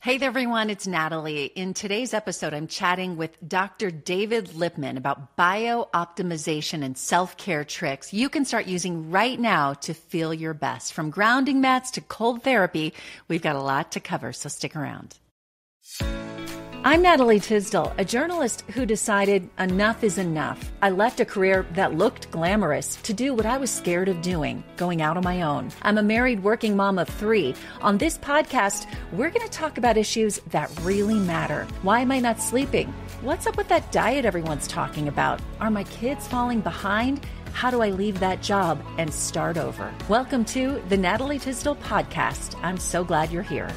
Hey there, everyone. It's Natalie. In today's episode, I'm chatting with Dr. David Lipman about bio-optimization and self-care tricks you can start using right now to feel your best. From grounding mats to cold therapy, we've got a lot to cover, so stick around. I'm Natalie Tysdal, a journalist who decided enough is enough. I left a career that looked glamorous to do what I was scared of doing, going out on my own. I'm a married working mom of 3. On this podcast, we're going to talk about issues that really matter. Why am I not sleeping? What's up with that diet everyone's talking about? Are my kids falling behind? How do I leave that job and start over? Welcome to the Natalie Tysdal podcast. I'm so glad you're here.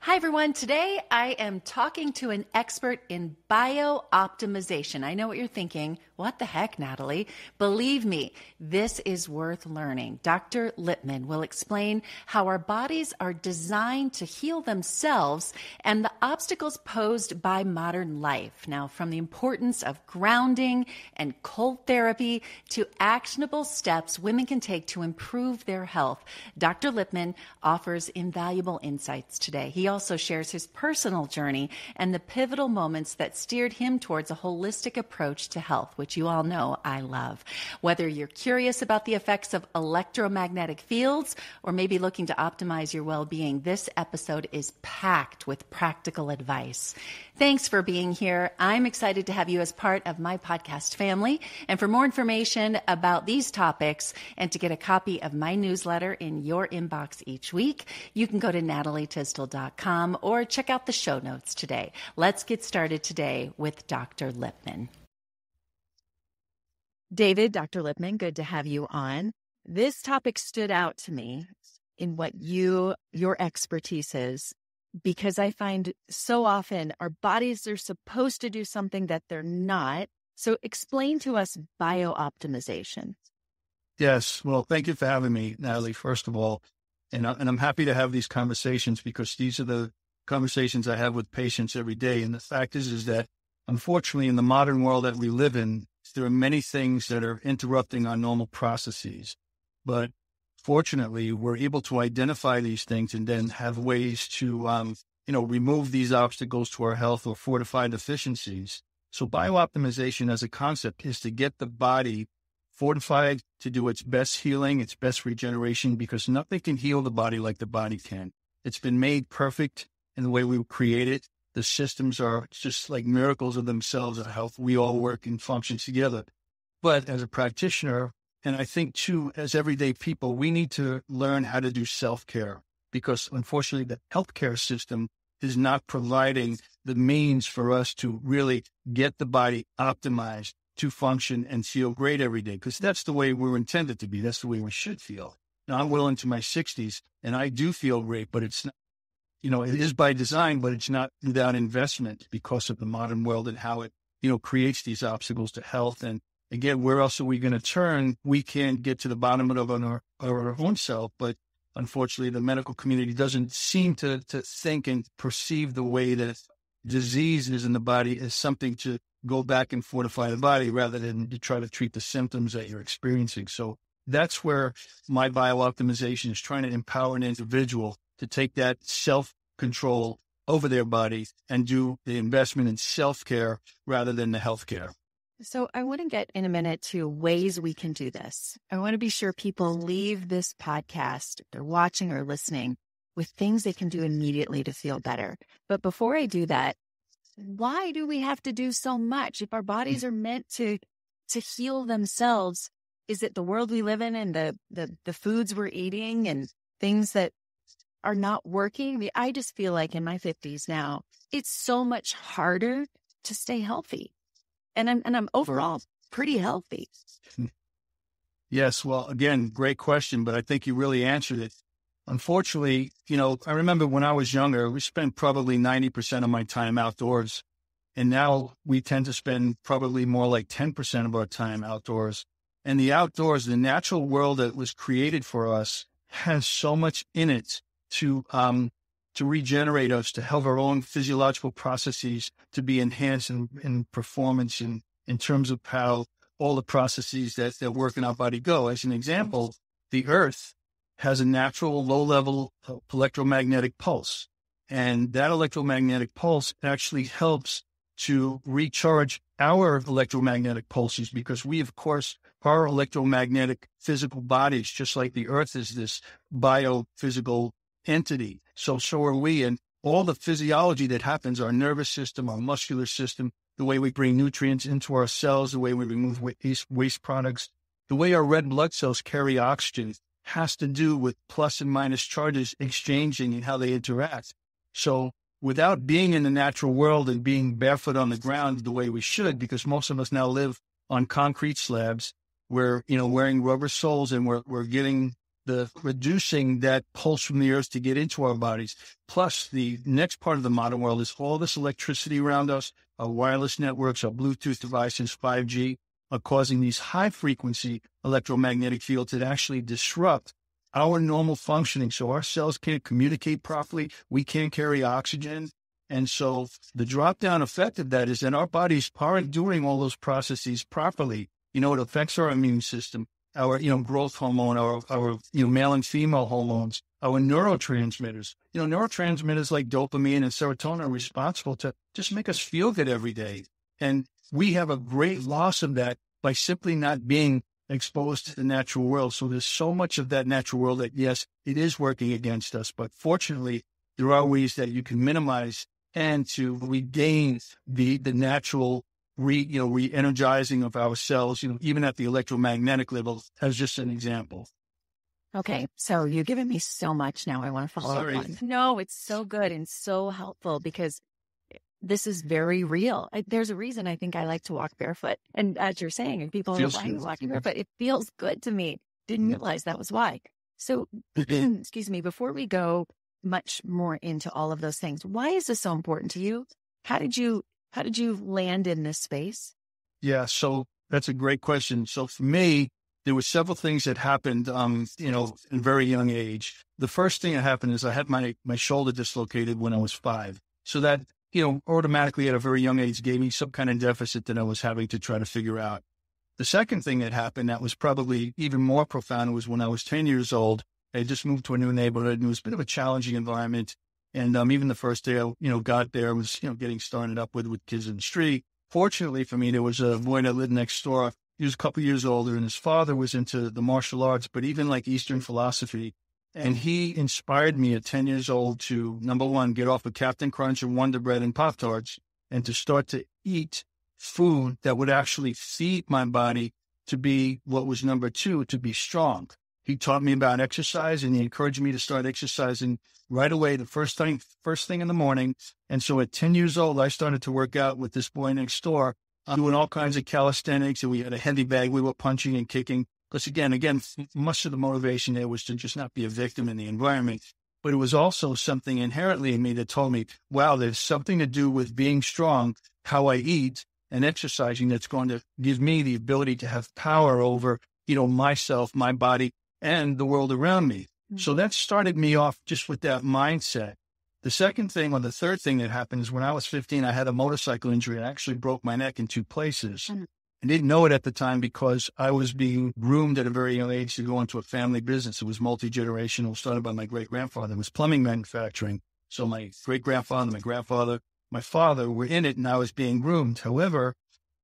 Hi, everyone. Today, I am talking to an expert in bio-optimization. I know what you're thinking. What the heck, Natalie? Believe me, this is worth learning. Dr. Lipman will explain how our bodies are designed to heal themselves and the obstacles posed by modern life. Now, from the importance of grounding and cold therapy to actionable steps women can take to improve their health, Dr. Lipman offers invaluable insights today. He also shares his personal journey and the pivotal moments that steered him towards a holistic approach to health, which you all know I love. Whether you're curious about the effects of electromagnetic fields or maybe looking to optimize your well-being, this episode is packed with practical advice. Thanks for being here. I'm excited to have you as part of my podcast family. And for more information about these topics and to get a copy of my newsletter in your inbox each week, you can go to natalietysdal.com or check out the show notes today. Let's get started today with Dr. Lipman. David, Dr. Lipman, good to have you on. This topic stood out to me in what your expertise is, because I find so often our bodies are supposed to do something that they're not. So explain to us bio-optimization. Yes. Well, thank you for having me, Natalie, first of all. And I'm happy to have these conversations because these are the conversations I have with patients every day. And the fact is that unfortunately in the modern world that we live in, there are many things that are interrupting our normal processes. But fortunately, we're able to identify these things and then have ways to, remove these obstacles to our health or fortify deficiencies. So bio-optimization as a concept is to get the body fortified to do its best healing, its best regeneration, because nothing can heal the body like the body can. It's been made perfect in the way we create it. The systems are just like miracles of themselves of how we all work and function together. But as a practitioner, and I think too, as everyday people, we need to learn how to do self-care because unfortunately the healthcare system is not providing the means for us to really get the body optimized to function and feel great every day, because that's the way we're intended to be. That's the way we should feel. Now, I'm well into my 60s and I do feel great, but it's not, it is by design, but it's not without investment because of the modern world and how it, creates these obstacles to health. And again, where else are we going to turn? We can't get to the bottom of our own self, but unfortunately, the medical community doesn't seem to think and perceive the way that disease is in the body as something to go back and fortify the body rather than to try to treat the symptoms that you're experiencing. So that's where my bio-optimization is trying to empower an individual to take that self-control over their body and do the investment in self-care rather than the healthcare. So I want to get in a minute to ways we can do this. I want to be sure people leave this podcast, if they're watching or listening, with things they can do immediately to feel better. But before I do that, why do we have to do so much? If our bodies are meant to heal themselves, is it the world we live in and the foods we're eating and things that are not working? I mean, I just feel like in my 50s now, it's so much harder to stay healthy. And I'm overall pretty healthy. Yes. Well, again, great question, but I think you really answered it. Unfortunately, I remember when I was younger, we spent probably 90% of my time outdoors. And now we tend to spend probably more like 10% of our time outdoors. And the outdoors, the natural world that was created for us, has so much in it to regenerate us, to help our own physiological processes to be enhanced in performance in terms of how all the processes that work in our body go. As an example, the earth has a natural low-level electromagnetic pulse. And that electromagnetic pulse actually helps to recharge our electromagnetic pulses, because we, of course, are electromagnetic physical bodies, just like the earth is this biophysical entity. So are we. And all the physiology that happens, our nervous system, our muscular system, the way we bring nutrients into our cells, the way we remove waste products, the way our red blood cells carry oxygen has to do with plus and minus charges exchanging and how they interact. So without being in the natural world and being barefoot on the ground the way we should, because most of us now live on concrete slabs, we're, wearing rubber soles, and we're getting reducing that pulse from the earth to get into our bodies. Plus, the next part of the modern world is all this electricity around us, our wireless networks, our Bluetooth devices, 5G, are causing these high-frequency electromagnetic fields that actually disrupt our normal functioning. So our cells can't communicate properly. We can't carry oxygen. And so the drop-down effect of that is that our bodies aren't doing all those processes properly. It affects our immune system, our, growth hormone, our male and female hormones, our neurotransmitters. Neurotransmitters like dopamine and serotonin are responsible to just make us feel good every day. And we have a great loss of that by simply not being exposed to the natural world. So there's so much of that natural world that, yes, it is working against us. But fortunately, there are ways that you can minimize and to regain the natural re-energizing of our cells, even at the electromagnetic level, as just an example. Okay. So you've given me so much now. I want to follow up on. No, it's so good and so helpful, because this is very real. There's a reason I think I like to walk barefoot. And as you're saying, if people are walking barefoot, it feels good to me. Didn't realize that was why. So, excuse me, before we go much more into all of those things, why is this so important to you? How did you land in this space? Yeah, so that's a great question. So for me, there were several things that happened, in a very young age. The first thing that happened is I had my shoulder dislocated when I was 5. So that, automatically at a very young age gave me some kind of deficit that I was having to try to figure out. The second thing that happened that was probably even more profound was when I was 10 years old. I had just moved to a new neighborhood, and it was a bit of a challenging environment. And even the first day I, got there, was, getting started up with kids in the street. Fortunately for me, there was a boy that lived next door. He was a couple years older, and his father was into the martial arts, but even like Eastern philosophy. And he inspired me at 10 years old to, number one, get off of Captain Crunch and Wonder Bread and Pop-Tarts, and to start to eat food that would actually feed my body to be what was number two, to be strong. He taught me about exercise, and he encouraged me to start exercising right away, the first thing in the morning. And so at 10 years old, I started to work out with this boy next door, doing all kinds of calisthenics, and we had a heavy bag. We were punching and kicking. Because again, much of the motivation there was to just not be a victim in the environment. But it was also something inherently in me that told me, wow, there's something to do with being strong, how I eat and exercising, that's going to give me the ability to have power over, myself, my body, and the world around me. Mm-hmm. So that started me off just with that mindset. The second thing, or the third thing that happened, is when I was 15, I had a motorcycle injury. I actually broke my neck in 2 places. Mm-hmm. I didn't know it at the time because I was being groomed at a very young age to go into a family business. It was multi-generational, started by my great-grandfather. It was plumbing manufacturing. So my great-grandfather, my grandfather, my father were in it, and I was being groomed. However,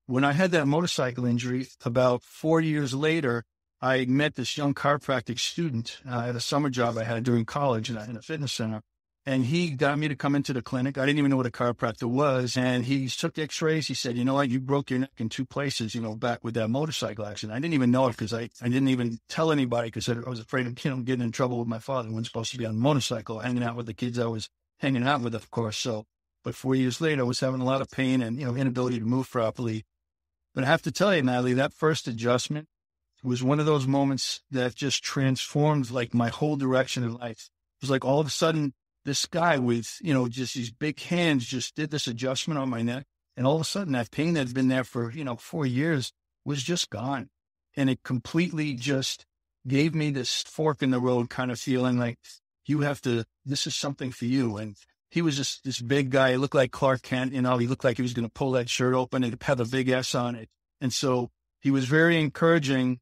when I had that motorcycle injury, about 4 years later, I met this young chiropractic student at a summer job I had during college in a fitness center. And he got me to come into the clinic. I didn't even know what a chiropractor was. And he took x-rays. He said, you broke your neck in 2 places, back with that motorcycle accident. I didn't even know it because I didn't even tell anybody because I was afraid of, getting in trouble with my father. I wasn't supposed to be on a motorcycle, hanging out with the kids I was hanging out with, of course. But 4 years later, I was having a lot of pain and, inability to move properly. But I have to tell you, Natalie, that first adjustment was one of those moments that just transformed like my whole direction in life. It was like all of a sudden, this guy with, just these big hands just did this adjustment on my neck. And all of a sudden that pain that had been there for, 4 years was just gone. And it completely just gave me this fork in the road kind of feeling like this is something for you. And he was just this big guy. He looked like Clark Kent, he looked like he was going to pull that shirt open and have a big S on it. And so he was very encouraging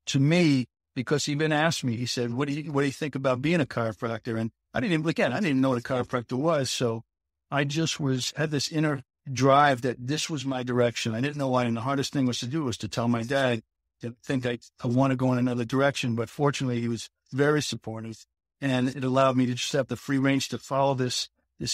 to me because he even asked me, he said, what do you think about being a chiropractor? And I didn't even know what a chiropractor was. So I just had this inner drive that this was my direction. I didn't know why. And the hardest thing was to tell my dad to think I want to go in another direction. But fortunately, he was very supportive, and it allowed me to just have the free range to follow this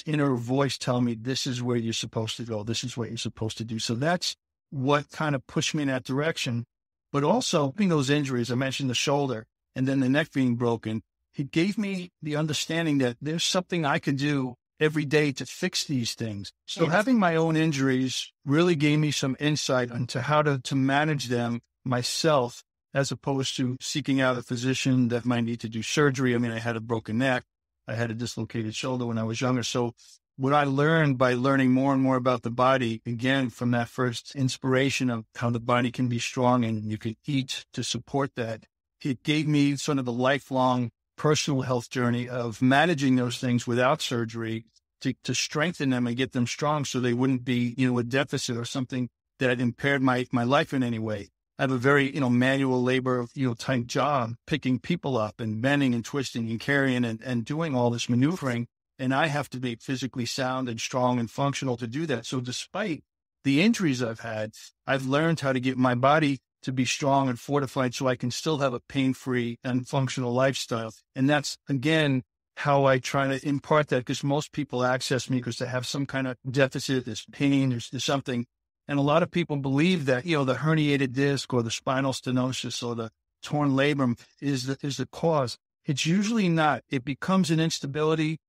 inner voice telling me, this is where you're supposed to go. This is what you're supposed to do. So that's what kind of pushed me in that direction. But also, having those injuries, I mentioned the shoulder and then the neck being broken, it gave me the understanding that there's something I could do every day to fix these things. So having my own injuries really gave me some insight into how to manage them myself, as opposed to seeking out a physician that might need to do surgery. I mean, I had a broken neck. I had a dislocated shoulder when I was younger. So what I learned by learning more and more about the body, again, from that first inspiration of how the body can be strong and you can eat to support that, it gave me sort of a lifelong personal health journey of managing those things without surgery to strengthen them and get them strong so they wouldn't be, a deficit or something that impaired my life in any way. I have a very, manual labor, type job, picking people up and bending and twisting and carrying and doing all this maneuvering. And I have to be physically sound and strong and functional to do that. So despite the injuries I've had, I've learned how to get my body to be strong and fortified so I can still have a pain-free and functional lifestyle. And that's, again, how I try to impart that, because most people access me because they have some kind of deficit, there's pain, there's something. And a lot of people believe that, the herniated disc or the spinal stenosis or the torn labrum is the cause. It's usually not. It becomes an instability,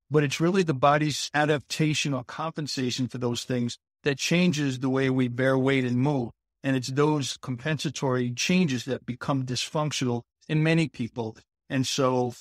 but it's really the body's adaptation or compensation for those things that changes the way we bear weight and move. And it's those compensatory changes that become dysfunctional in many people. And so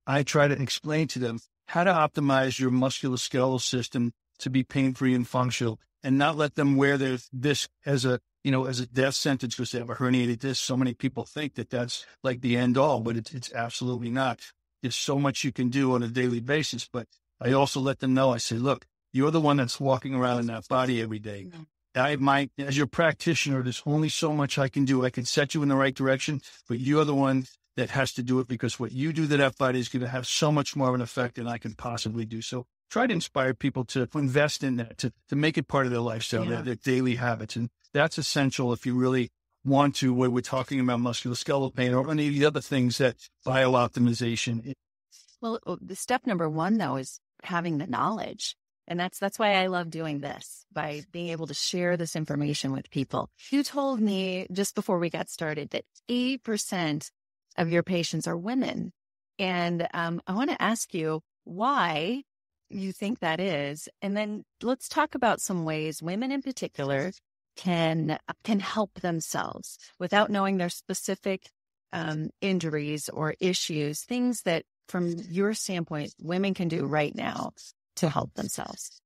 I try to explain to them how to optimize your musculoskeletal system to be pain-free and functional, and not let them wear their disc as a death sentence because they have a herniated disc. So many people think that that's like the end all, but it's absolutely not. There's so much you can do on a daily basis. But I also let them know, I say, look, you're the one that's walking around in that body every day. As your practitioner, there's only so much I can do. I can set you in the right direction, but you're the one that has to do it, because what you do to that body is going to have so much more of an effect than I can possibly do. So try to inspire people to invest in that, to make it part of their lifestyle, their daily habits. And that's essential if you really want to, when we're talking about musculoskeletal pain or any of the other things that biooptimization. Well, the step number one, though, is having the knowledge. And that's why I love doing this, by being able to share this information with people. You told me just before we got started that 80% of your patients are women. And I want to ask you why you think that is. And then let's talk about some ways women in particular can help themselves without knowing their specific injuries or issues, things that from your standpoint, women can do right now to help themselves.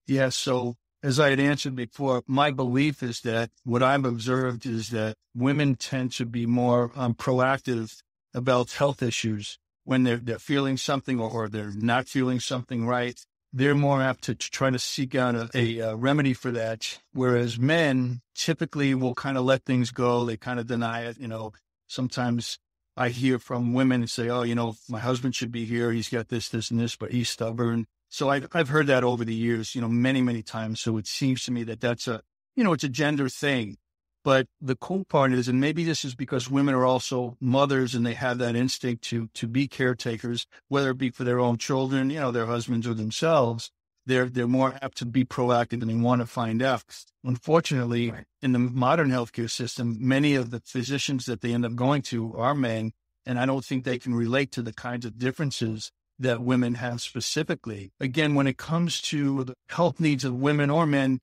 Yeah. So as I had answered before, my belief is that what I've observed is that women tend to be more proactive about health issues when they're feeling something or they're not feeling something right. They're more apt to try to seek out a remedy for that. Whereas men typically will kind of let things go. They kind of deny it. Sometimes I hear from women and say, oh, my husband should be here. He's got this, and this, but he's stubborn. So I've heard that over the years, many, many times. So it seems to me that that's it's a gender thing. But the cool part is, and maybe this is because women are also mothers and they have that instinct to be caretakers, whether it be for their own children, their husbands or themselves, they're more apt to be proactive and they want to find out. Unfortunately, in the modern healthcare system, many of the physicians that they end up going to are men, and I don't think they can relate to the kinds of differences that women have specifically. Again, when it comes to the health needs of women or men,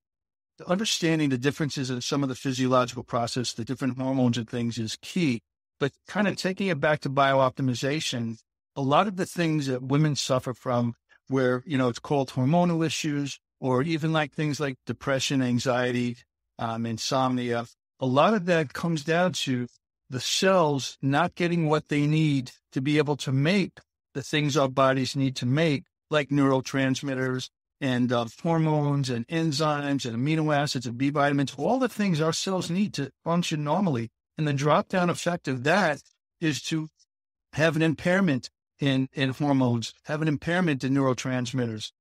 understanding the differences in some of the physiological process, the different hormones and things is key. But kind of taking it back to biooptimization, a lot of the things that women suffer from where, it's called hormonal issues, or even like things like depression, anxiety, insomnia, a lot of that comes down to the cells not getting what they need to be able to make the things our bodies need to make, like neurotransmitters and hormones and enzymes and amino acids and B vitamins, all the things our cells need to function normally. And the drop-down effect of that is to have an impairment in hormones, have an impairment in neurotransmitters.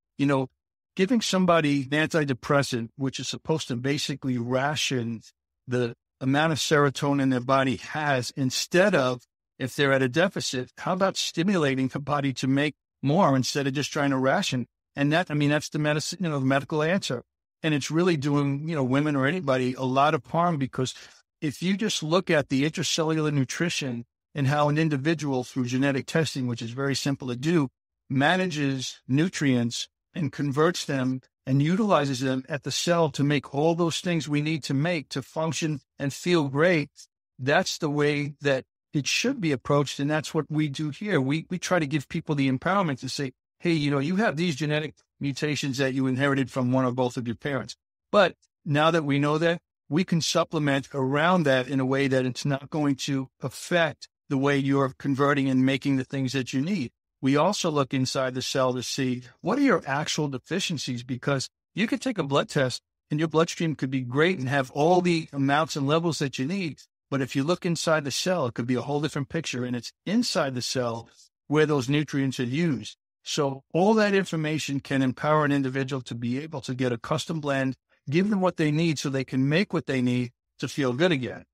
Giving somebody an antidepressant, which is supposed to basically ration the amount of serotonin their body has, instead of, if they're at a deficit, how about stimulating the body to make more instead of just trying to ration? And that's the medicine, the medical answer. And it's really doing, women or anybody a lot of harm, because if you just look at the intracellular nutrition and how an individual, through genetic testing, which is very simple to do, manages nutrients and converts them and utilizes them at the cell to make all those things we need to make to function and feel great, that's the way that it should be approached. And that's what we do here. We try to give people the empowerment to say, hey, you have these genetic mutations that you inherited from one or both of your parents. But now that we know that, we can supplement around that in a way that it's not going to affect the way you're converting and making the things that you need. We also look inside the cell to see what are your actual deficiencies, because you could take a blood test and your bloodstream could be great and have all the amounts and levels that you need. But if you look inside the cell, it could be a whole different picture, and it's inside the cell where those nutrients are used. So all that information can empower an individual to be able to get a custom blend, give them what they need so they can make what they need to feel good again.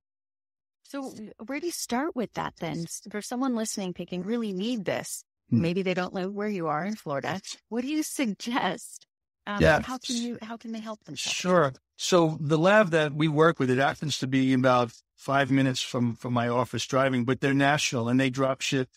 So where do you start with that then? For someone listening thinking, really need this, maybe they don't live where you are in Florida, what do you suggest? How can they help themselves? Sure. So the lab that we work with, it happens to be about 5 minutes from my office driving, but they're national, and they drop ship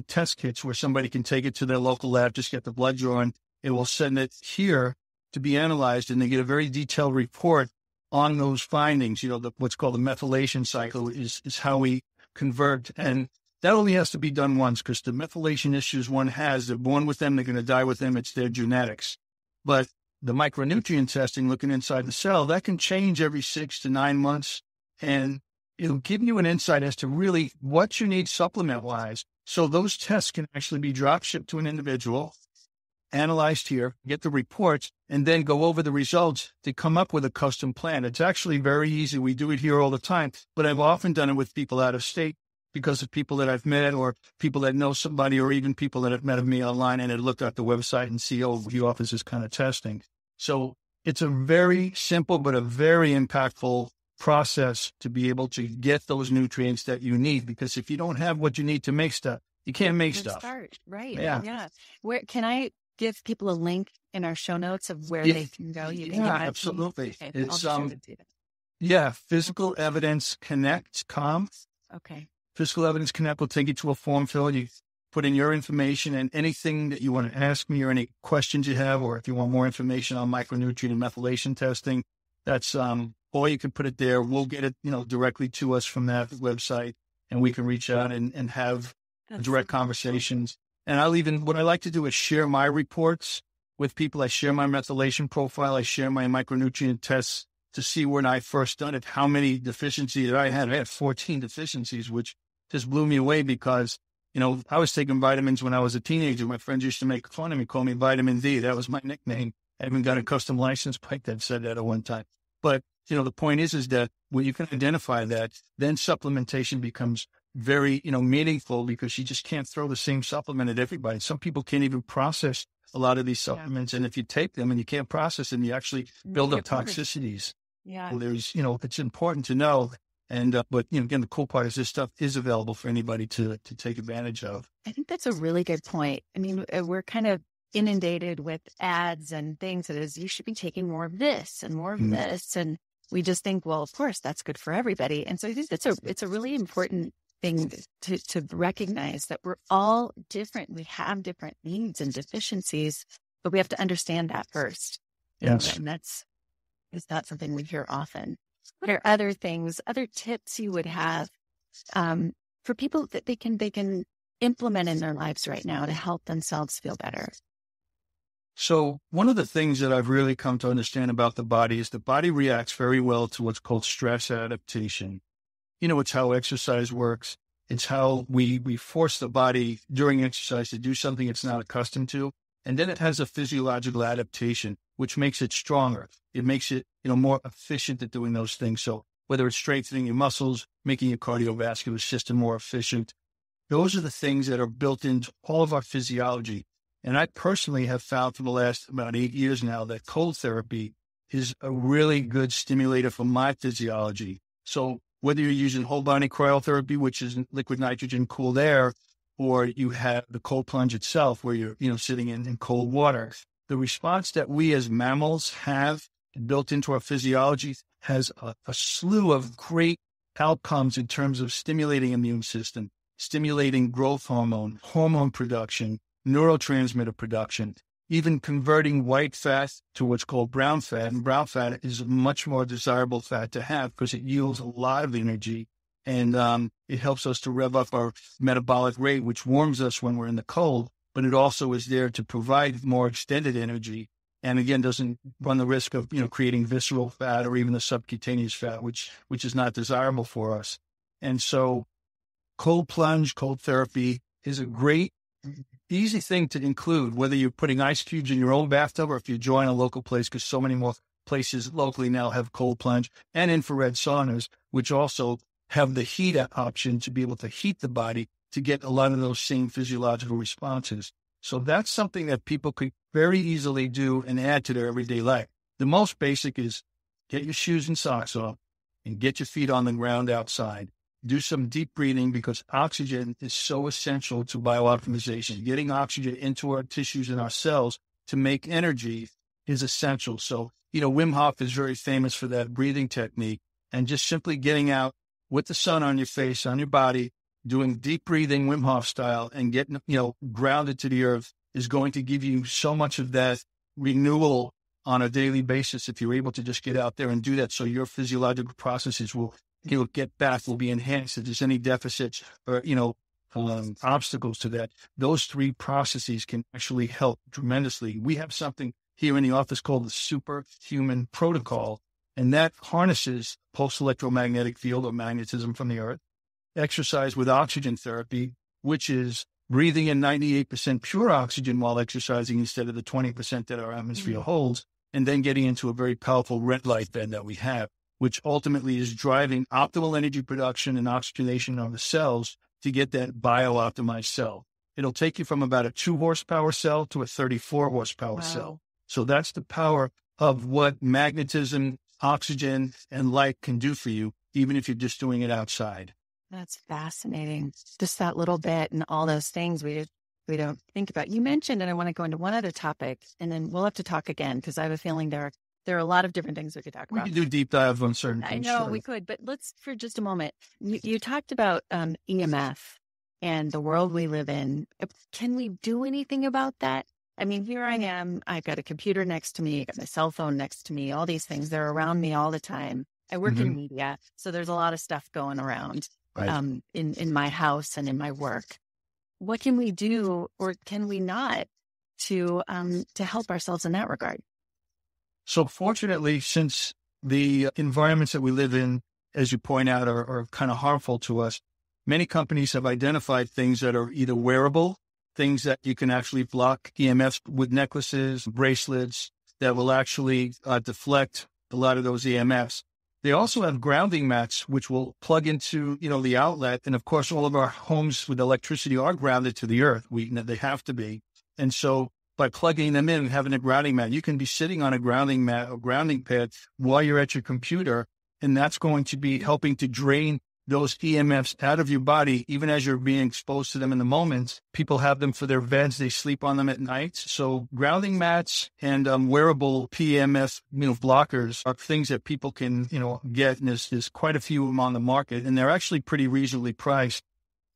test kits where somebody can take it to their local lab, just get the blood drawn. It will send it here to be analyzed, and they get a very detailed report on those findings. What's called the methylation cycle is how we convert. And that only has to be done once, because the methylation issues one has, they're born with them, they're going to die with them. It's their genetics. But the micronutrient testing, looking inside the cell, that can change every 6 to 9 months. And it'll give you an insight as to really what you need supplement-wise. So those tests can actually be drop shipped to an individual, analyzed here, get the reports, and then go over the results to come up with a custom plan. It's actually very easy. We do it here all the time, but I've often done it with people out of state because of people that I've met, or people that know somebody, or even people that have met of me online and had looked at the website and see, oh, he offers this kind of testing. So it's a very simple but a very impactful process to be able to get those nutrients that you need, because if you don't have what you need to make stuff, you can't make stuff. Start. Right. Yeah. Where can I give people a link in our show notes of where they can go? Absolutely. Okay, it's Physical Evidence Connect.com. Okay. Physical Evidence Connect will take you to a form fill. You put in your information and anything that you want to ask me, or any questions you have, or if you want more information on micronutrient and methylation testing, that's or you can put it there. We'll get it, directly to us from that website, and we can reach out and have direct conversations. And what I like to do is share my reports with people. I share my methylation profile. I share my micronutrient tests to see when I first done it, how many deficiencies I had. I had 14 deficiencies, which just blew me away, because, I was taking vitamins when I was a teenager. My friends used to make fun of me, call me Vitamin D. That was my nickname. I even got a custom license plate that said that at one time. But, the point is that when you can identify that, then supplementation becomes very, meaningful, because you just can't throw the same supplement at everybody. Some people can't even process a lot of these supplements. Yeah. And if you take them and you can't process them, you actually build up toxicities. Yeah. Well, it's important to know. And, but, again, the cool part is this stuff is available for anybody to take advantage of. I think that's a really good point. I mean, we're kind of inundated with ads and things that is, you should be taking more of this and more of this. And we just think, well, of course, that's good for everybody. And so I think it's a really important thing to recognize that we're all different. We have different needs and deficiencies, but we have to understand that first. Yes. And it's not something we hear often. What are other tips you would have for people that they can implement in their lives right now to help themselves feel better? So one of the things that I've really come to understand about the body is the body reacts very well to what's called stress adaptation. It's how exercise works. It's how we force the body during exercise to do something it's not accustomed to. And then it has a physiological adaptation, which makes it stronger. It makes it, more efficient at doing those things. So whether it's strengthening your muscles, making your cardiovascular system more efficient. Those are the things that are built into all of our physiology. And I personally have found for the last about 8 years now that cold therapy is a really good stimulator for my physiology. So whether you're using whole body cryotherapy, which is liquid nitrogen cooled air, or you have the cold plunge itself where you're sitting in cold water, the response that we as mammals have built into our physiology has a slew of great outcomes in terms of stimulating immune system, stimulating growth hormone production, neurotransmitter production, even converting white fat to what's called brown fat. And brown fat is a much more desirable fat to have because it yields a lot of energy, and it helps us to rev up our metabolic rate, which warms us when we're in the cold, but it also is there to provide more extended energy. And again, doesn't run the risk of, creating visceral fat or even the subcutaneous fat, which is not desirable for us. And so cold plunge, cold therapy is a great, easy thing to include, whether you're putting ice cubes in your own bathtub or if you join a local place, because so many more places locally now have cold plunge and infrared saunas, which also have the heat option to be able to heat the body to get a lot of those same physiological responses. So that's something that people could very easily do and add to their everyday life. The most basic is get your shoes and socks off and get your feet on the ground outside. Do some deep breathing because oxygen is so essential to biooptimization. Getting oxygen into our tissues and our cells to make energy is essential. So, Wim Hof is very famous for that breathing technique, and just simply getting out with the sun on your face, on your body, doing deep breathing, Wim Hof style, and getting, grounded to the earth is going to give you so much of that renewal on a daily basis if you're able to just get out there and do that. So your physiological processes will get back, will be enhanced. If there's any deficits or, obstacles to that, those three processes can actually help tremendously. We have something here in the office called the Superhuman Protocol, and that harnesses pulse electromagnetic field or magnetism from the earth, exercise with oxygen therapy, which is breathing in 98% pure oxygen while exercising instead of the 20% that our atmosphere holds, and then getting into a very powerful red light bed that we have, which ultimately is driving optimal energy production and oxygenation of the cells to get that bio-optimized cell. It'll take you from about a 2 horsepower cell to a 34 horsepower cell. So that's the power of what magnetism, oxygen, and light can do for you, even if you're just doing it outside. That's fascinating. Just that little bit and all those things we don't think about. You mentioned, and I want to go into one other topic, and then we'll have to talk again because I have a feeling there are a lot of different things we could talk about. We could do deep dives on certain things. I know we could, but let's, for just a moment, you talked about EMF and the world we live in. Can we do anything about that? I mean, here I am. I've got a computer next to me. I got my cell phone next to me. All these things, they're around me all the time. I work in media, so there's a lot of stuff going around in my house and in my work. What can we do, or can we not, to help ourselves in that regard? So fortunately, since the environments that we live in, as you point out, are kind of harmful to us, many companies have identified things that are either wearable, things that you can actually block EMFs with necklaces, bracelets that will actually deflect a lot of those EMFs. They also have grounding mats, which will plug into, the outlet. And of course, all of our homes with electricity are grounded to the earth. They have to be. And so by plugging them in and having a grounding mat, you can be sitting on a grounding mat or grounding pad while you're at your computer. And that's going to be helping to drain those EMFs out of your body, even as you're being exposed to them in the moment. People have them for their beds. They sleep on them at night. So grounding mats and wearable PEMF, blockers are things that people can, get. And there's quite a few of them on the market, and they're actually pretty reasonably priced.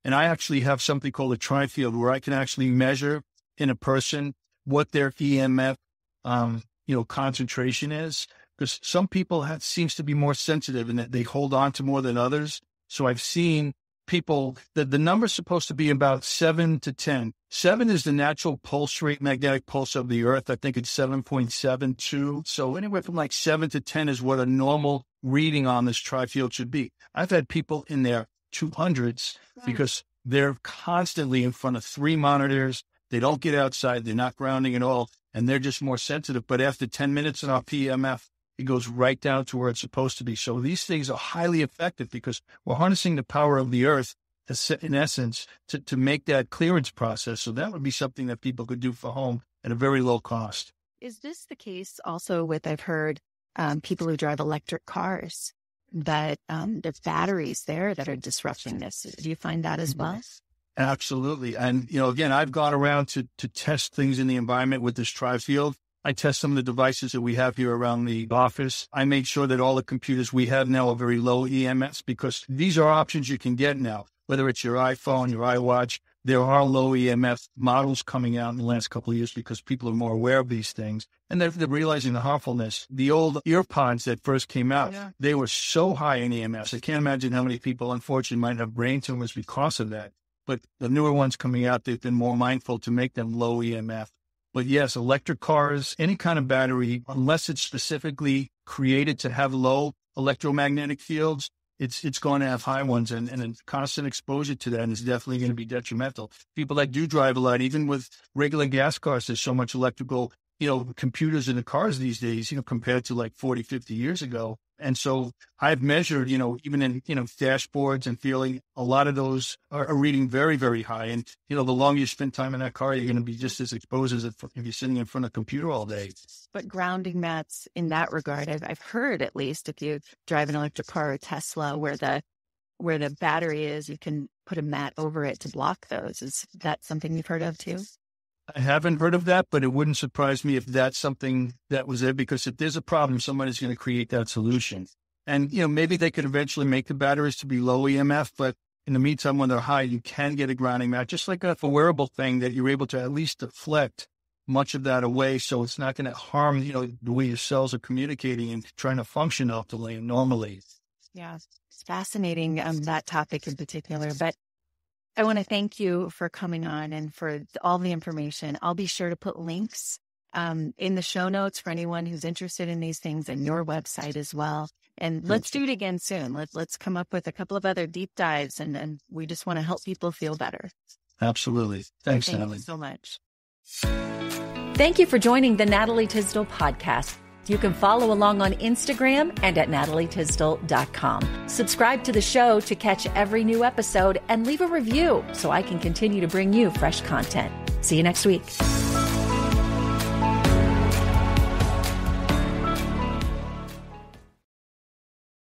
And I actually have something called a tri-field where I can actually measure in a person what their EMF, concentration is, because some people seems to be more sensitive and that they hold on to more than others. So I've seen people that the number's supposed to be about 7 to 10. 7 is the natural pulse rate, magnetic pulse of the earth. I think it's 7.72. So anywhere from like 7 to 10 is what a normal reading on this tri-field should be. I've had people in their 200s because they're constantly in front of 3 monitors. They don't get outside. They're not grounding at all. And they're just more sensitive. But after 10 minutes in our PEMF, It goes right down to where it's supposed to be. So these things are highly effective because we're harnessing the power of the earth, in essence, to make that clearance process. So that would be something that people could do for home at a very low cost. Is this the case also with, I've heard, people who drive electric cars, that there's batteries there that are disrupting this? Do you find that as well? Absolutely. And, again, I've gone around to test things in the environment with this tri-field. I test some of the devices that we have here around the office. I made sure that all the computers we have now are very low EMS because these are options you can get now, whether it's your iPhone, your iWatch. There are low EMF models coming out in the last couple of years because people are more aware of these things. And they're realizing the harmfulness. The old earpods that first came out, They were so high in EMFs. I can't imagine how many people, unfortunately, might have brain tumors because of that. But the newer ones coming out, they've been more mindful to make them low EMF. But yes, electric cars, any kind of battery, unless it's specifically created to have low electromagnetic fields, it's going to have high ones. And a constant exposure to that is definitely going to be detrimental. People that do drive a lot, even with regular gas cars, there's so much electrical, computers in the cars these days, compared to like 40, 50 years ago. And so I've measured, even in, dashboards and feeling a lot of those are reading very, very high. And, the longer you spend time in that car, you're going to be just as exposed as if you're sitting in front of a computer all day. But grounding mats in that regard, I've heard, at least, if you drive an electric car or Tesla, where the battery is, you can put a mat over it to block those. Is that something you've heard of too? I haven't heard of that, but it wouldn't surprise me if that's something that was there, because if there's a problem, somebody's going to create that solution. And, maybe they could eventually make the batteries to be low EMF, but in the meantime, when they're high, you can get a grounding mat, just like a wearable thing that you're able to at least deflect much of that away. So it's not going to harm, the way your cells are communicating and trying to function optimally and normally. Yeah, it's fascinating, that topic in particular, but I want to thank you for coming on and for all the information. I'll be sure to put links in the show notes for anyone who's interested in these things, and your website as well. And let's do it again soon. Let's come up with a couple of other deep dives, and we just want to help people feel better. Absolutely. Thanks, Natalie. Thank you so much. Thank you for joining the Natalie Tysdal podcast. You can follow along on Instagram and at natalietysdal.com. Subscribe to the show to catch every new episode and leave a review so I can continue to bring you fresh content. See you next week.